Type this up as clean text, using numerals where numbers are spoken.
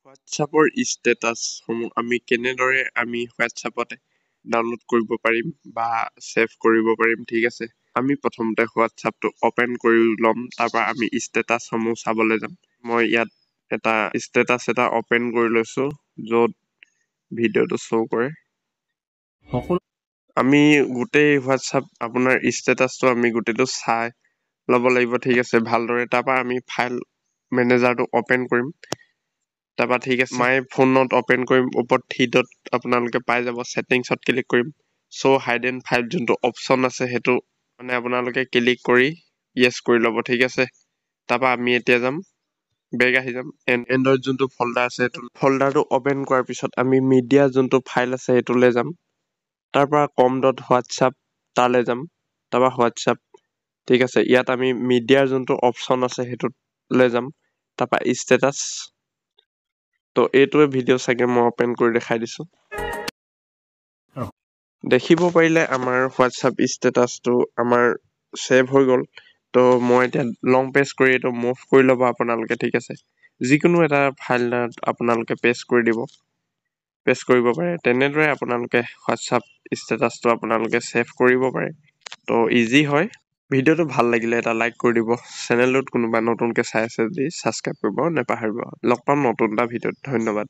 হোৱাটছআপৰ ষ্টেটাছসমূহ আমি কেনেদৰে হোৱাটছআপত ডাউনলোড কৰিব পাৰিম বা ছেভ কৰিব পাৰিম। ঠিক আছে, আমি প্ৰথমতে হোৱাটছআপটো অপেন কৰি ল'ম, তাৰপৰা আমি ষ্টেটাছসমূহ চাবলৈ যাম। মই ইয়াত এটা ষ্টেটাছ এটা অপেন কৰি লৈছো য'ত ভিডিঅ'টো শ্ব' কৰে। আমি গোটেই হোৱাটছআপ আপোনাৰ ষ্টেটাছটো আমি গোটেইটো চাই ল'ব লাগিব। ঠিক আছে, ভালদৰে। তাৰপৰা আমি ফাইল মেনেজাৰটো অপেন কৰিম। তাৰপৰা ঠিক আছে, মাই ফোনত অপেন কৰিম। ওপৰত থ্ৰীডট আপোনালোকে পাই যাব, ছেটিংছত ক্লিক কৰিম। শ্ব' হাইড এণ্ড ফাইল যোনটো অপশ্যন আছে সেইটো মানে আপোনালোকে ক্লিক কৰি য়েছ কৰি ল'ব। ঠিক আছে, তাৰপৰা আমি এতিয়া যাম, বেক আহি যাম। এণ্ড্ৰইড যোনটো ফল্ডাৰ আছে সেইটো ফল্ডাৰটো অপেন কৰাৰ পিছত আমি মিডিয়া যোনটো ফাইল আছে সেইটোলৈ যাম। তাৰপৰা com.whatsapp তালৈ যাম, তাৰপৰা হোৱাটছআপ। ঠিক আছে, ইয়াত আমি মিডিয়াৰ যোনটো অপশ্যন আছে সেইটোলৈ যাম, তাৰপৰা ষ্টেটাছ। তো এইটোৱে ভিডিঅ' চাগে মই অপেন কৰি দেখাই দিছোঁ। দেখিব পাৰিলে আমাৰ হোৱাটছআপ ষ্টেটাছটো আমাৰ ছেভ হৈ গ'ল। তো মই এতিয়া লং প্ৰেছ কৰি এইটো মুভ কৰি ল'ব আপোনালোকে। ঠিক আছে, যিকোনো এটা ফাইল আপোনালোকে প্ৰেছ কৰি দিব, প্ৰেছ কৰিব পাৰে। তেনেদৰে আপোনালোকে হোৱাটছআপ ষ্টেটাছটো আপোনালোকে ছেভ কৰিব পাৰে। তো ইজি হয়। ভিডিঅ'টো ভাল লাগিলে এটা লাইক কৰি দিব। চেনেলটোত কোনোবা নতুনকৈ চাই আছে যদি ছাবস্ক্ৰাইব কৰিব নেপাহৰিব। লগ পাম নতুন এটা ভিডিঅ'ত। ধন্যবাদ।